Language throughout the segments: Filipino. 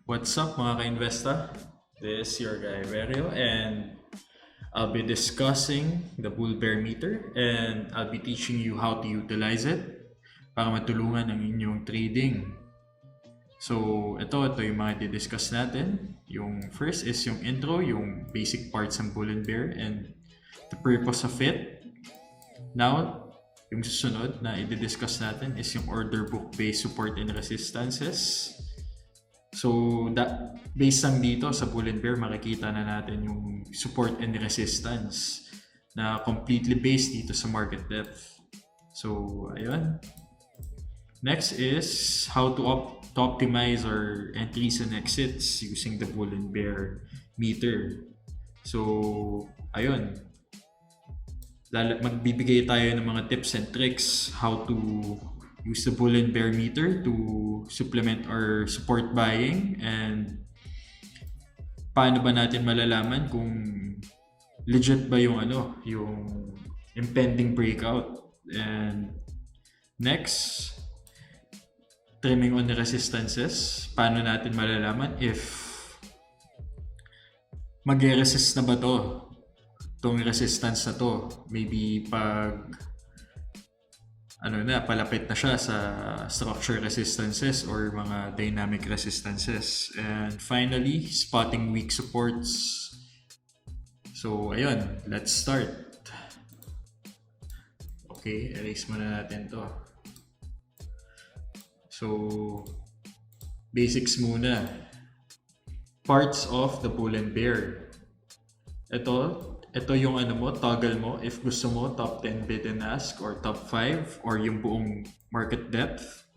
What's up mga ka-Investa? This is your guy Bearyo and I'll be discussing the bull bear meter and I'll be teaching you how to utilize it para matulungan ang inyong trading. So ito yung mga di-discuss natin. Yung first is yung intro, yung basic parts ng bull and bear and the purpose of it. Now, yung susunod na i-discuss natin is yung order book based support and resistances. So, based lang dito sa bull and bear, makikita na natin yung support and resistance na completely based dito sa market depth. So, ayun. Next is how to optimize our entries and exits using the bull and bear meter. So, ayun. Magbibigay tayo ng mga tips and tricks how to use the bull and bear meter to supplement our support buying and paano ba natin malalaman kung legit ba yung yung impending breakout. And next, trimming on the resistances. Paano natin malalaman if mag-resist na ba itong resistance na to? Maybe pag palapit na siya sa structure resistances or mga dynamic resistances. And finally, spotting weak supports. So, ayun, let's start. Okay, erase muna natin to. So, basics muna. Parts of the bull and bear. Ito yung toggle mo if gusto mo top 10 bid and ask or top 5 or yung buong market depth.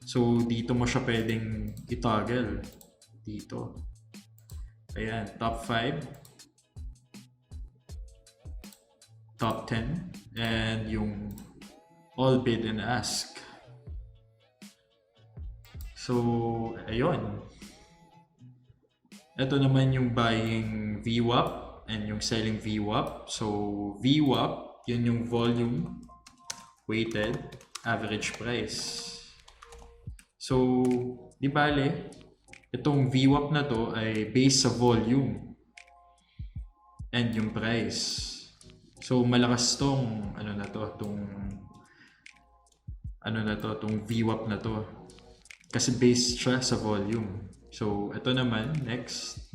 So dito mo siya pwedeng i-toggle dito. Ayan, top 5, top 10 and yung all bid and ask. So ayun. Ito naman yung buying VWAP and yung selling VWAP. So VWAP, yun yung volume weighted average price. So di bale, itong VWAP na to ay based sa volume and yung price. So malakas tong tong VWAP na to kasi based siya sa volume. So ito naman next,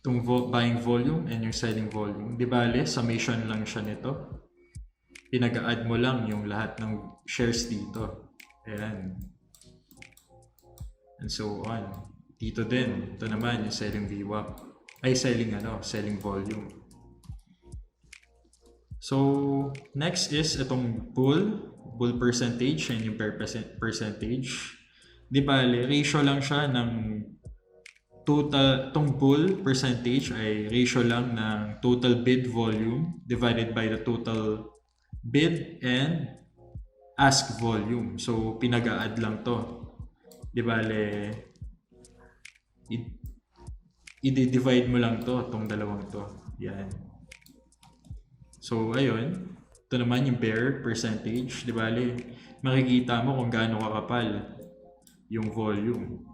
itong buying volume and yung selling volume. Di bale, summation lang siya nito. Pinag-add mo lang yung lahat ng shares dito. Ayan. And so on. Dito din. Ito naman yung selling VWAP. Ay, selling volume. So, next is itong bull percentage and yung bear percentage. Di bale, ratio lang siya ng total. Tong bull percentage ay ratio lang ng total bid volume divided by the total bid and ask volume. So pinag-add lang to. Di bale, i-divide mo lang tong dalawang to. Yan. So ayun, ito naman yung bear percentage. Di bale, makikita mo kung gaano kakapal yung volume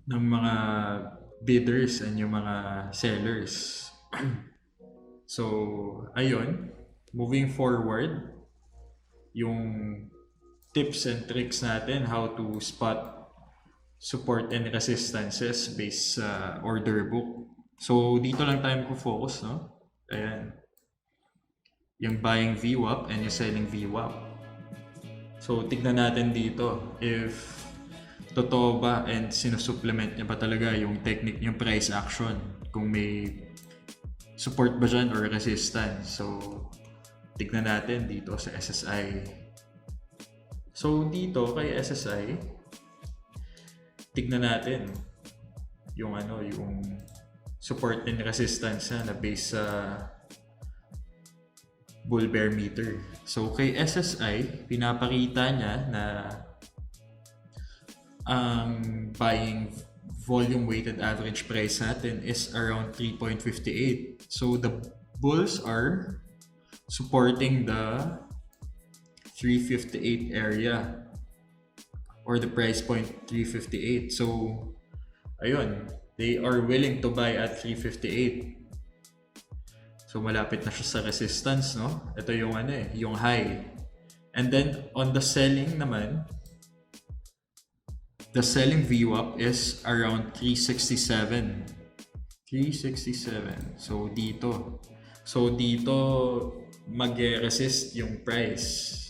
ng mga bidders and yung mga sellers. So, ayun. Moving forward, yung tips and tricks natin how to spot support and resistances based sa order book. So, dito lang tayo focus, no? Ayan. Yung buying VWAP and yung selling VWAP. So, tignan natin dito if totoo ba and sinusupplement niya ba talaga yung technique, yung price action, kung may support ba dyan or resistance. So tignan natin dito sa SSI. So dito kay SSI, tignan natin yung yung support and resistance na based sa bull bear meter. So kay SSI, pinapakita niya na ang buying volume weighted average price natin is around 3.58. So the bulls are supporting the 358 area or the price point 358. So, ayun, they are willing to buy at 358. So, malapit na siya sa resistance, no? Ito yung yung high. And then, on the selling naman, the selling VWAP is around 367. 367. So, dito. Mag-resist yung price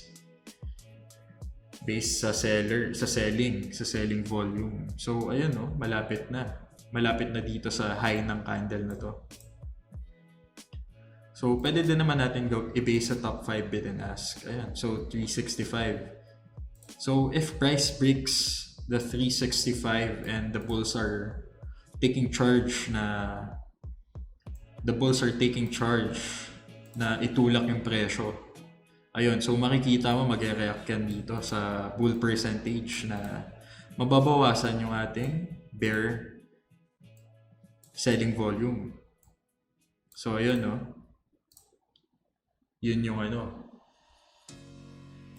based sa selling volume. So, ayun, no? Malapit na. Malapit na dito sa high ng candle na to. So, pwede din naman natin i-base sa top 5 bid and ask. Ayan. So, 365. So, if price breaks the 365 and the bulls are taking charge na itulak yung presyo. Ayun, so makikita mo mag-react yan dito sa bull percentage na mababawasan yung ating bear selling volume. So ayun, no? Yun yung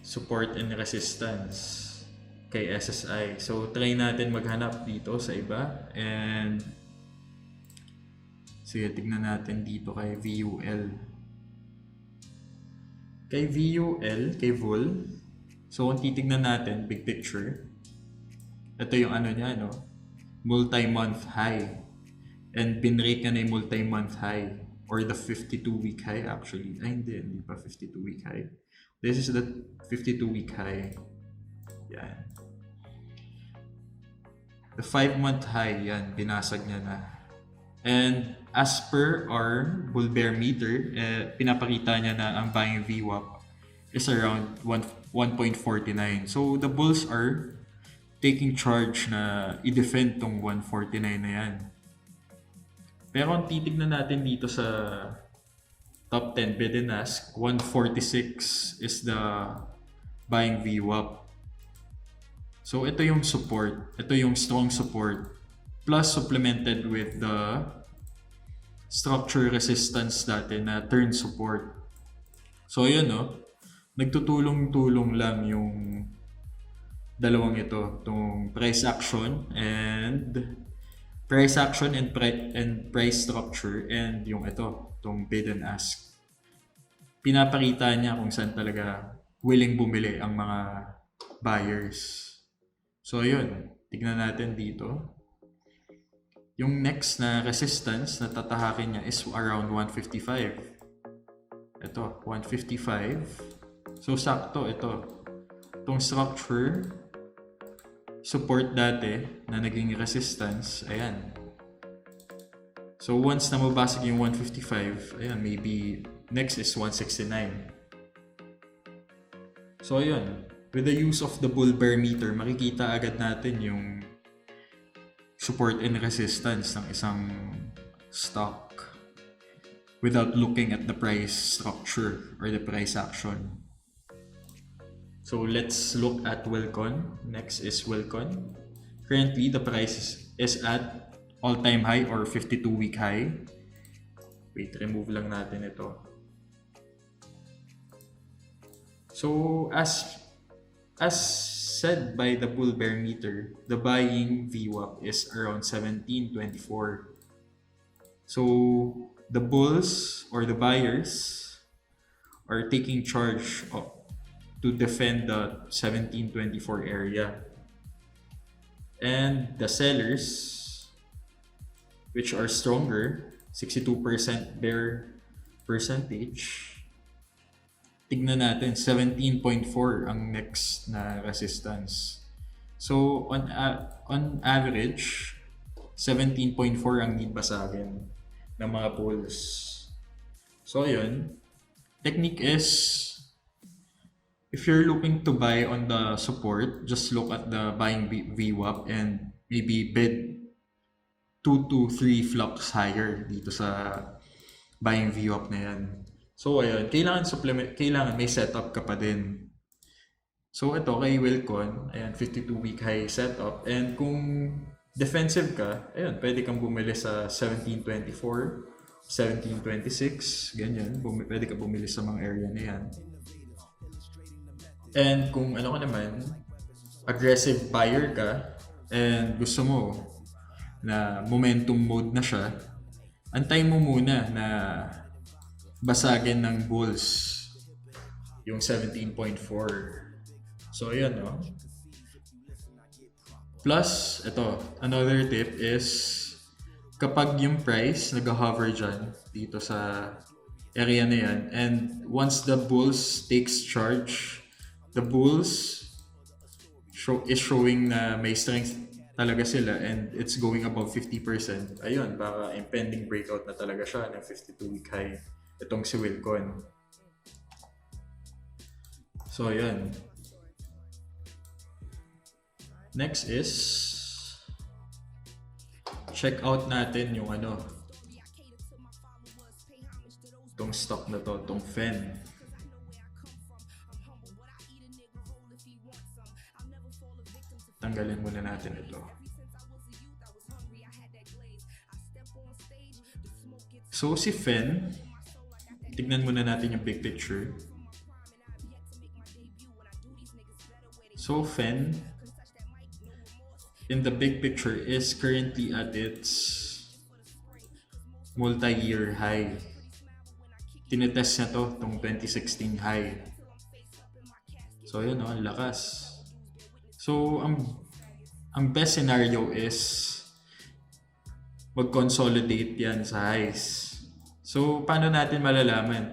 support and resistance kay SSI. So try natin maghanap dito sa iba, and sige, tignan natin dito kay VUL. Kay VUL, so kung titignan natin big picture, ito yung niya, no? Multi-month high, and binrake na yung multi-month high, or the 52-week high actually. Ay, hindi pa 52-week high. This is the 52-week high. Yan. The 5-month high, yan, binasag niya na. And as per our bull bear meter, pinapakita niya na ang buying VWAP is around 1.49. So the bulls are taking charge na i-defend tong 149 na yan. Pero kung titignan natin dito sa top 10 bid and ask, 146 is the buying VWAP. So ito yung support, ito yung strong support, plus supplemented with the structure resistance dati na turn support. So yun, no? Nagtutulong-tulong lang yung dalawang ito, itong price action and price structure, and yung itong bid and ask. Pinapakita niya kung saan talaga willing bumili ang mga buyers. So yun, tignan natin dito. Yung next na resistance na tatahakin niya is around 155. Ito, 155. So sakto ito. Itong structure, support dati na naging resistance, ayan. So once na mabasag yung 155, ayan, maybe next is 169. So ayun, with the use of the bull bear meter, makikita agad natin yung support and resistance ng isang stock without looking at the price structure or the price action. So let's look at Welcon. Next is Welcon. Currently, the price is at all-time high or 52-week high. Wait, remove lang natin ito. So as said by the bull bear meter, the buying VWAP is around 1724. So the bulls or the buyers are taking charge to defend the 1724 area, and the sellers, which are stronger, 62% bear percentage, tignan natin, 17.4 ang next na resistance. So on average, 17.4 ang need basagin ng mga bulls. So ayun, technique is, if you're looking to buy on the support, just look at the buying VWAP and maybe bid 2 to 3 flux higher dito sa buying VWAP na yan. So ayun, kailangan may setup ka pa din. So ito kay Welcon, ayan, 52-week high setup, and kung defensive ka, ayun, pwede kang bumili sa 1724, 1726, ganyan, pwede ka bumili sa mga area na yan. And kung ano ka naman, aggressive buyer ka and gusto mo na momentum mode na siya, antay mo muna na basagin ng bulls yung 17.4. So ayan, no? Plus, ito, another tip is kapag yung price nag-hover dyan dito sa area na yan, and once the bulls takes charge, the bulls is showing na may strength talaga sila and it's going above 50%. Ayun, baka impending breakout na talaga siya ng 52-week high. Itong si Wilcon. So, ayun. Next is check out natin yung itong stock na to, itong FEN. Tanggalin muna natin ito. So si FEN, tignan muna natin yung big picture. So FEN, in the big picture, is currently at its multi-year high. Tinetest niya to, itong 2016 high. So yun, ang lakas. So ang best scenario is mag-consolidate yan sa highs. So paano natin malalaman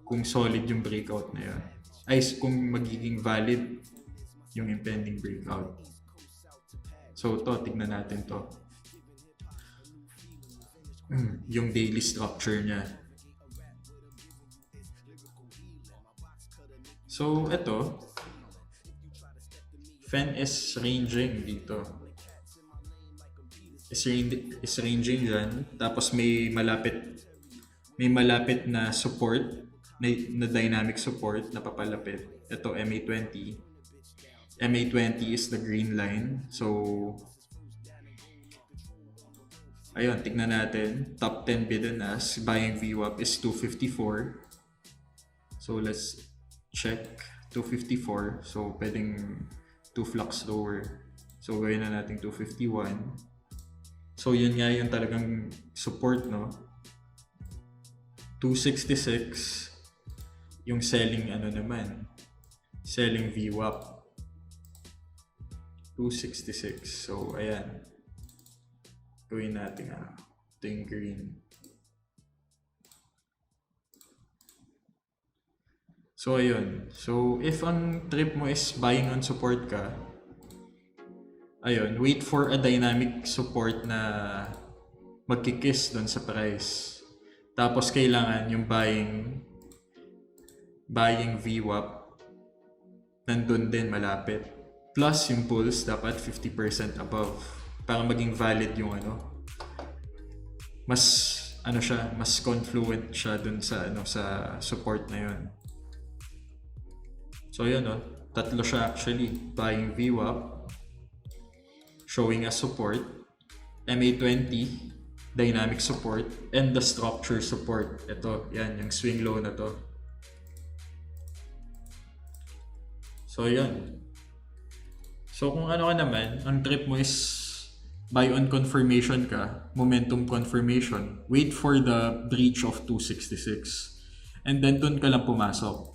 kung solid yung breakout na yun? Ay, kung magiging valid yung impending breakout. So to, tignan natin to. Yung daily structure niya. So ito, FEN is ranging dito. Is ranging dyan. Tapos may malapit na support, na dynamic support na papalapit. Ito, MA20. MA20 is the green line. So ayun, tignan natin. Top 10 bid and ask. Buying VWAP is 254. So let's check 254. So pwedeng 2 flux lower. So gawin na natin 251. So yun nga yung talagang support, no? 266 yung selling selling VWAP. 266. So ayan. Gawin natin ito yung green. So ayun. So if ang trip mo is buying on support ka, ayun, wait for a dynamic support na magkikiss doon sa price. Tapos kailangan yung buying VWAP nandun din malapit. Plus yung bulls dapat 50% above para maging valid yung mas confluent siya dun sa sa support na yun. So yun, tatlo siya actually. Buying VWAP, showing as support, MA20, dynamic support, and the structure support. Ito, yan, yung swing low na to. So yun. So kung ka naman, ang trip mo is buy on confirmation ka, momentum confirmation, wait for the breach of 266. And then dun ka lang pumasok.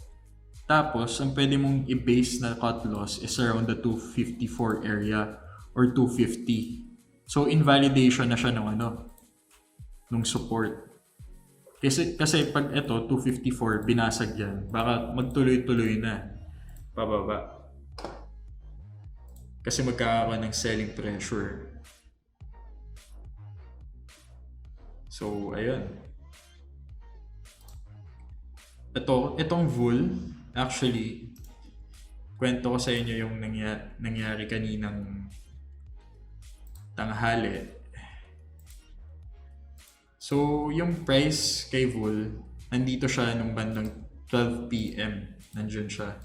Tapos, ang pwede mong i-base na cut loss is around the 254 area or 250. So, invalidation na siya nung support. Kasi pag ito, 254, binasag yan, baka magtuloy-tuloy na pababa. Kasi magkakaroon ng selling pressure. So, ayun. Itong VUL, actually, kwento ko sa inyo yung nangyari kaninang tanghali. So, yung price kay VUL, nandito siya nung bandang 12 PM. Nandiyan siya.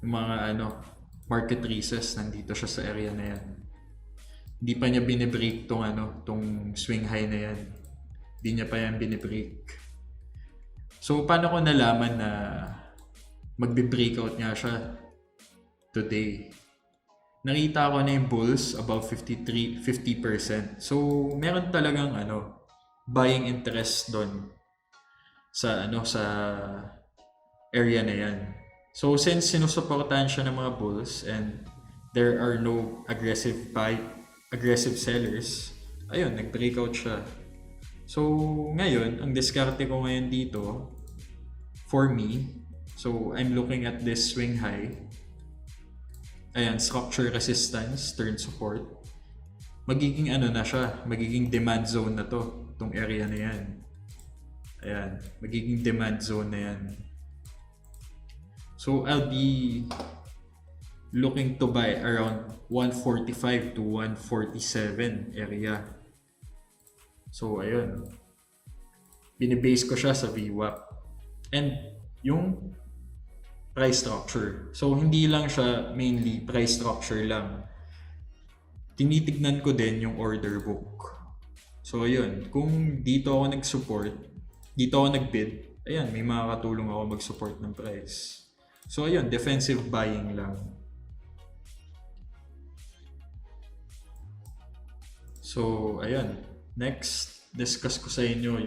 Yung mga market recess, nandito siya sa area na yan. Hindi pa niya binibreak tong swing high na yan. Hindi niya pa yan binibreak. So, paano ko nalaman na magbe-breakout nga siya today? Nakita ko na yung bulls above 50%. So, meron talagang buying interest doon sa area na yan. So, since sinusuportahan siya ng mga bulls and there are no aggressive sellers, ayun, nag-breakout siya. So, ngayon, ang diskarte ko ngayon dito, for me, so I'm looking at this swing high. Ayan, structure resistance, turn support. Magiging na siya, magiging demand zone na to, itong area na yan. Ayan, magiging demand zone na yan. So, I'll be looking to buy around 145 to 147 area. So, ayun. Binibase ko siya sa VWAP. And yung price structure. So, hindi lang siya mainly price structure lang. Tinitignan ko din yung order book. So, ayun. Kung dito ako nag-support, dito ako nag-bid, ayan, may makakatulong ako mag-support ng price. So, ayun, defensive buying lang. So, ayun. Next, discuss ko sa inyo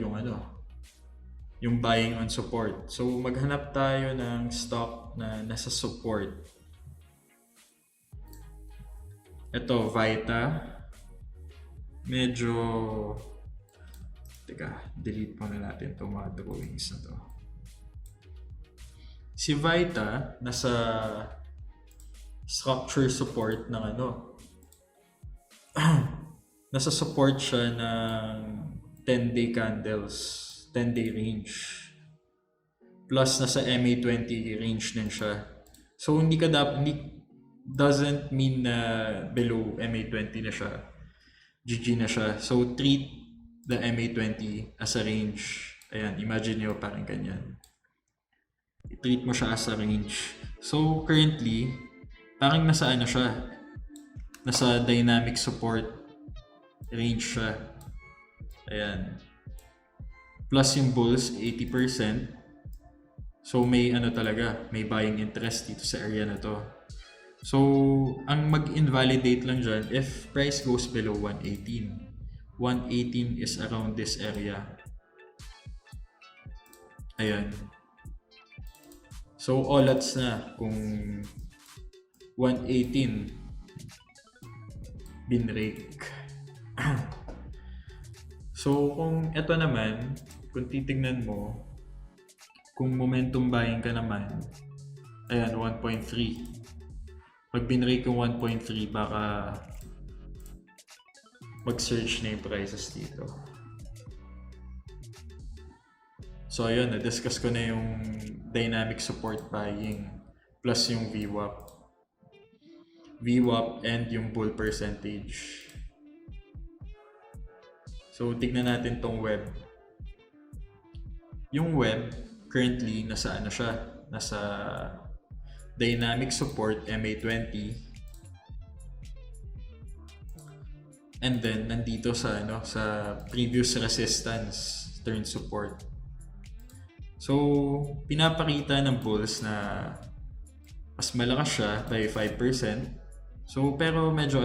yung buying on support. So, maghanap tayo ng stock na nasa support. Ito, Vita. Medyo... Teka, delete pa na natin itong mga drawings na to. Si Vita, nasa structure support ng nasa support siya ng 10-day candles, 10-day range. Plus, nasa MA20 range din siya. So, doesn't mean na below MA20 na siya. GG na siya. So, treat the MA20 as a range. Ayan, imagine nyo parang ganyan. I-treat mo siya as a range. So, currently, parang nasa siya. Nasa dynamic support range siya. Ayan. Plus yung bulls, 80%. So, may talaga, may buying interest dito sa area na to. So, ang mag-invalidate lang dyan, if price goes below 118. 118 is around this area. Ayan. So, all odds na kung 118 binrake. So, kung ito naman, kung titignan mo, kung momentum buying ka naman, ayan, 1.3. Pag binrake yung 1.3, baka mag-search na yung prices dito. So, ayun, na-discuss ko na yung dynamic support buying plus yung VWAP. VWAP and yung bull percentage. So, tignan natin tong web. Yung web, currently, nasa siya? Nasa dynamic support, MA20. And then, nandito sa previous resistance, turn support. So, pinapakita ng bulls na mas malakas siya by 5%. So, pero medyo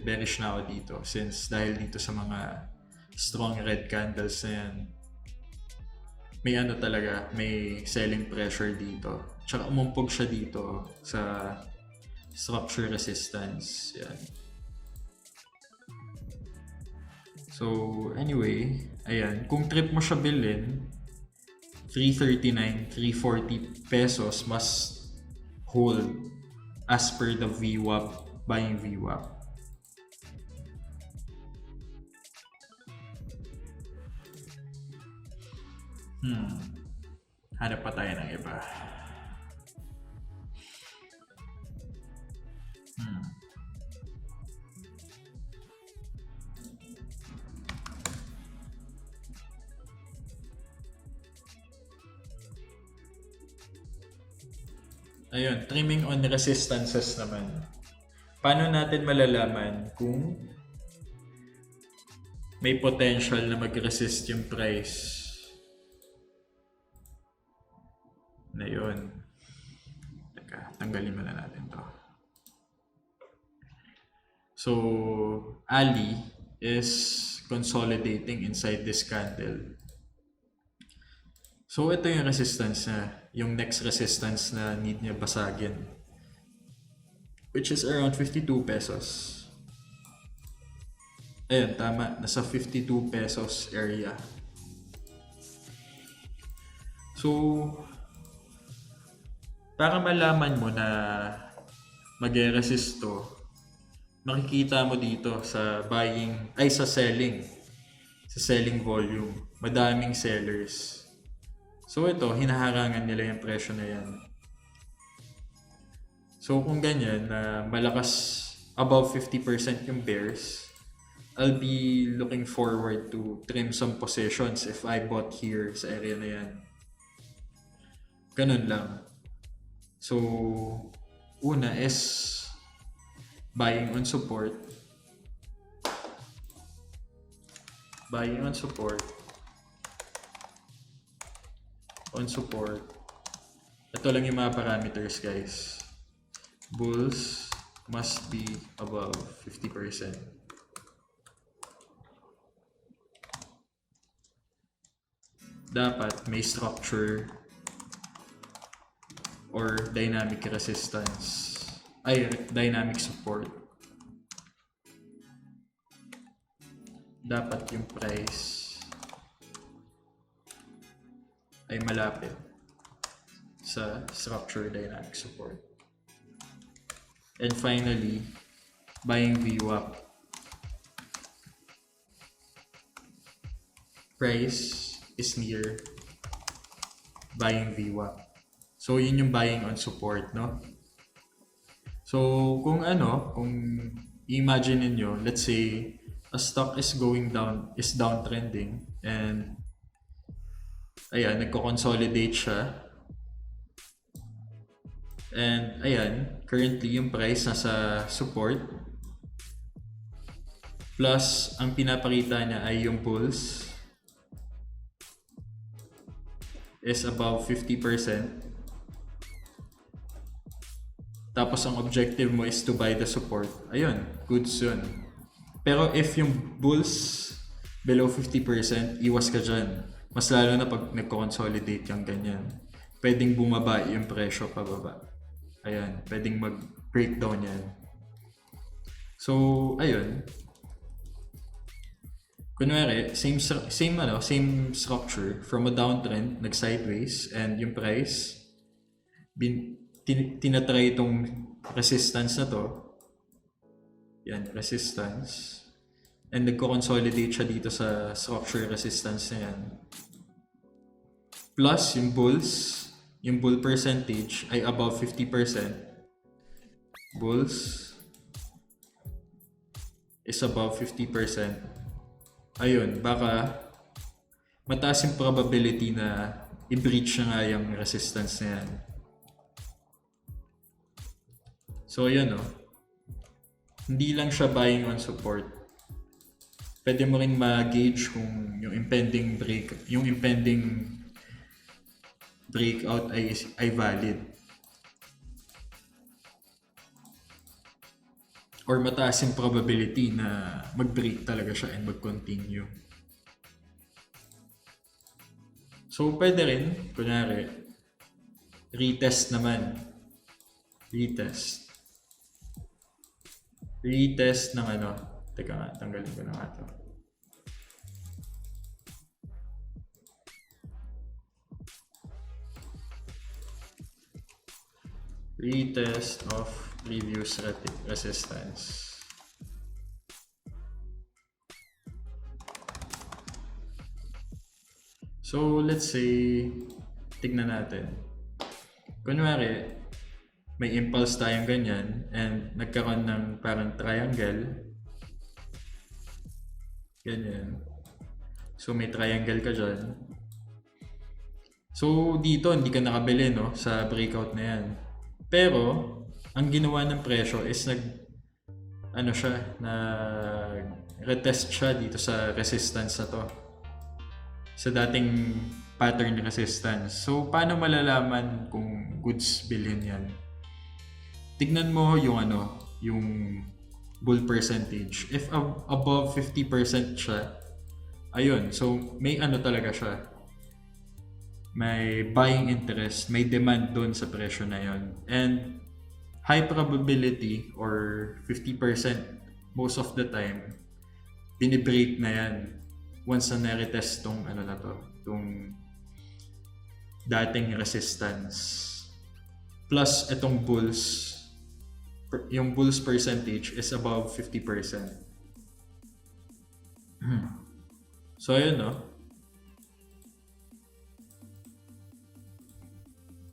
bearish na ako dito since dahil dito sa mga strong red candles na yan, may talaga, may selling pressure dito. Tsaka umumpog siya dito sa structure resistance. Yan. So, anyway, ayan. Kung trip mo siya bilhin, 339, 340 pesos must hold as per the VWAP, buying VWAP. Hanap pa tayo ng iba. Ayun, trimming on resistances naman. Paano natin malalaman kung may potential na mag-resist yung price? na yun. Teka, tanggalin muna natin to. So, Ali is consolidating inside this candle. So, ito yung resistance na, yung next resistance na need niya basagin, which is around 52 pesos. Ayun, tama. Nasa 52 pesos area. So, para malaman mo na mag-resist to, makikita mo dito sa buying, ay sa selling. Sa selling volume. Madaming sellers. So ito, hinaharangan nila yung presyo na yan. So kung ganyan, na malakas above 50% yung bears, I'll be looking forward to trim some positions if I bought here sa area na yan. Ganun lang. So, una is buying on support. Buying on support. On support. Ito lang yung mga parameters, guys. Bulls must be above 50%. Dapat may structure or dynamic resistance. Ay, dynamic support. Dapat yung price ay malapit sa structure dynamic support. And finally, buying VWAP. Price is near buying VWAP. So, yun yung buying on support, no? So, kung imagine niyo, let's say, a stock is going down, is downtrending, and ayan, nagko-consolidate siya. And ayan, currently yung price nasa support. Plus, ang pinapakita niya ay yung bulls is above 50%. Tapos ang objective mo is to buy the support. Ayun, goods yun. Pero if yung bulls below 50%, iwas ka dyan. Mas lalo na pag nagko-consolidate yung ganyan. Pwedeng bumaba yung presyo pababa. Ayan, pwedeng mag-breakdown yan. So, ayun. Kunwari, same structure from a downtrend, nag-sideways, and yung price, tinatry itong resistance na to. Yan, resistance. And nagko-consolidate siya dito sa structure resistance na yan. Plus, yung bull percentage ay above 50%. Bulls is above 50%. Ayun, baka mataas yung probability na i-breach na nga yung resistance na yan. So, yun hindi lang siya buying on support. Pwede mo rin ma-gauge kung yung impending breakout ay valid. Or mataas yung probability na mag-break talaga siya and mag-continue. So, pwede rin, kunyari, retest naman. Retest ng Teka nga, tanggalin ko na nga ito. Retest of previous resistance. So, let's say, tignan natin. Kunwari, may impulse tayong ganyan and nagkaroon ng parang triangle. Ganyan. So, may triangle ka dyan. So, dito, hindi ka nakabili, sa breakout na yan. Pero, ang ginawa ng presyo is retest siya dito sa resistance na to. Sa dating pattern resistance. So, paano malalaman kung goods bilhin yan? Tignan mo yung yung bull percentage. If above 50% siya, ayun, so may talaga siya. May buying interest, may demand doon sa presyo na yon. And high probability or 50% most of the time, binibreak na yan once na retest tong tong dating resistance. Plus, itong bulls, yung bulls percentage is above 50%. So, ayun, no?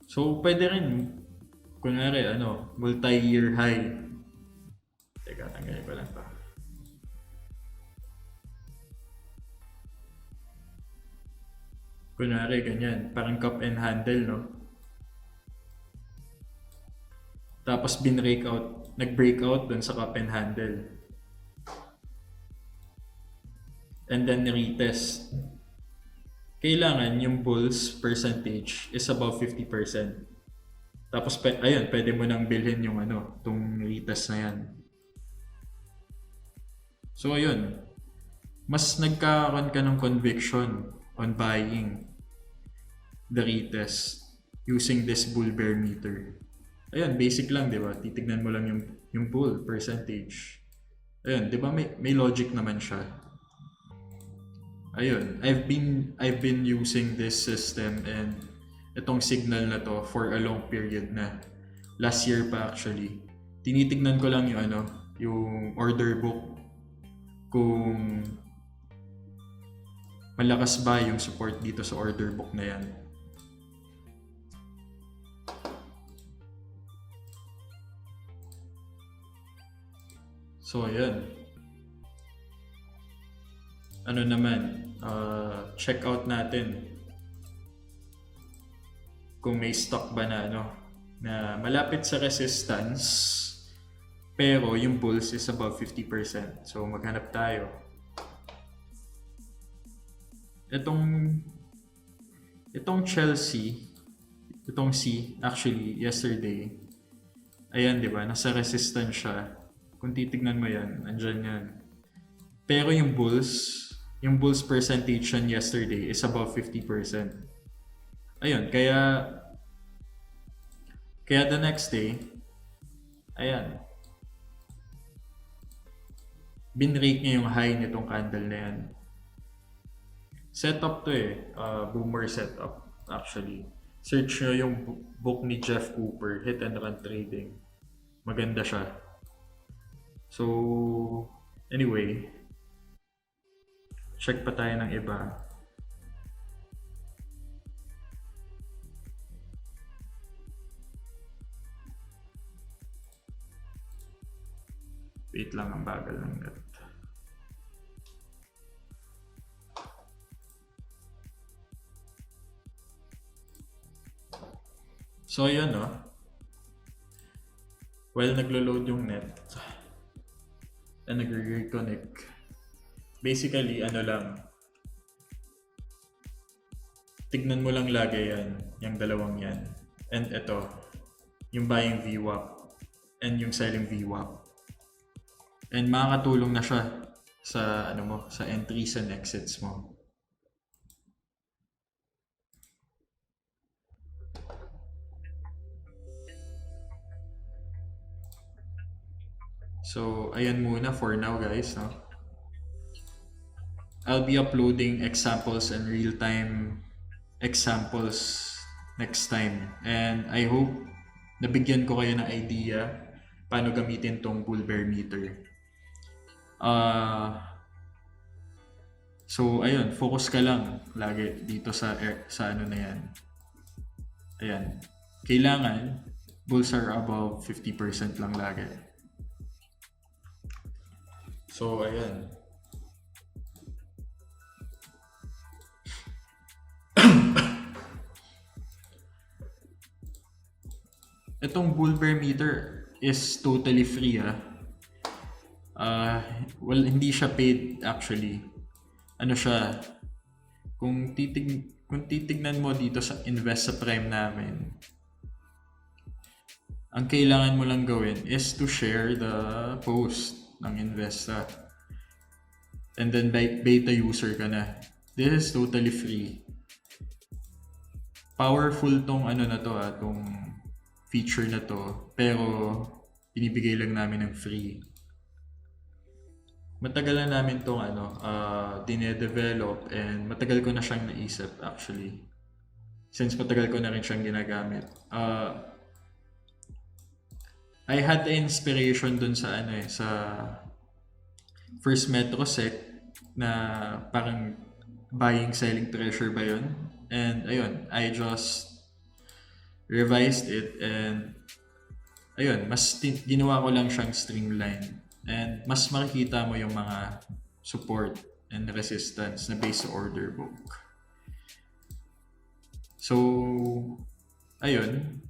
So, pwede rin, kunwari, multi-year high. Teka, tanggalin ko lang pa. Kunwari, ganyan. Parang cup and handle, no? Tapos, nag-breakout dun sa cup and handle. And then, retest. Kailangan yung bulls percentage is above 50%. Tapos, ayun, pwede mo nang bilhin yung itong retest na yan. So, ayun. Mas nagkakaroon ka ng conviction on buying the retest using this bull bear meter. Ayun, basic lang, di ba? Titignan mo lang yung bull percentage. Ayun, di ba may logic naman siya. Ayun, I've been using this system and itong signal na to for a long period na. Last year pa actually. Tinitignan ko lang yung order book kung malakas ba yung support dito sa order book na yan. So, ayan. Check out natin kung may stock ba na na malapit sa resistance pero yung bulls is above 50%. So, maghanap tayo. Itong Chelsea, itong C, actually, yesterday, ayan, di ba? Nasa resistance siya. Kung titignan mo yan, andyan yan. Pero yung bulls percentage yan yesterday is above 50%. Ayun, kaya the next day, ayan, binrake niya yung high nitong candle na yan. Setup to boomer setup actually. Search nyo yung book ni Jeff Cooper, Hit and Run Trading. Maganda siya. So, anyway, check pa tayo ng iba. Wait lang, ang bagal ng net. So, yun, while naglo-load yung net, and nag-reconnect, basically, lang, tignan mo lang lagi yan, yung dalawang yan. And ito, yung buying VWAP, and yung selling VWAP. And makakatulong na siya sa, sa entries and exits mo. So, ayan muna for now, guys. I'll be uploading examples and real-time examples next time. And I hope nabigyan ko kayo ng idea paano gamitin tong bull bear meter. So, ayun, focus ka lang lagi dito sa na yan. Ayan. Kailangan, bulls are above 50% lang lagi. So, ayan. Itong bull bear meter is totally free. Well, hindi siya paid actually. Siya, kung kung titignan mo dito sa Invest sa Prime namin, ang kailangan mo lang gawin is to share the post ng Investa. And then beta user ka na. This is totally free. Powerful tong ano na to tong feature na to, pero binibigay lang namin ng free. Matagal na namin tong dine-develop, and matagal ko na siyang naisip actually. Since matagal ko na rin siyang ginagamit. I had the inspiration dun sa sa first Metro Sec na parang buying selling treasure ba yun? And ayun, I just revised it, and ayun, mas ginawa ko lang siyang streamline, and mas makikita mo yung mga support and resistance na based sa order book. So ayun,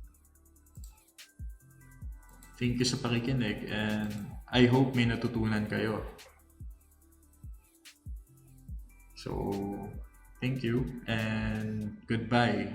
thank you sa pakikinig, and I hope may natutunan kayo. So, thank you and goodbye.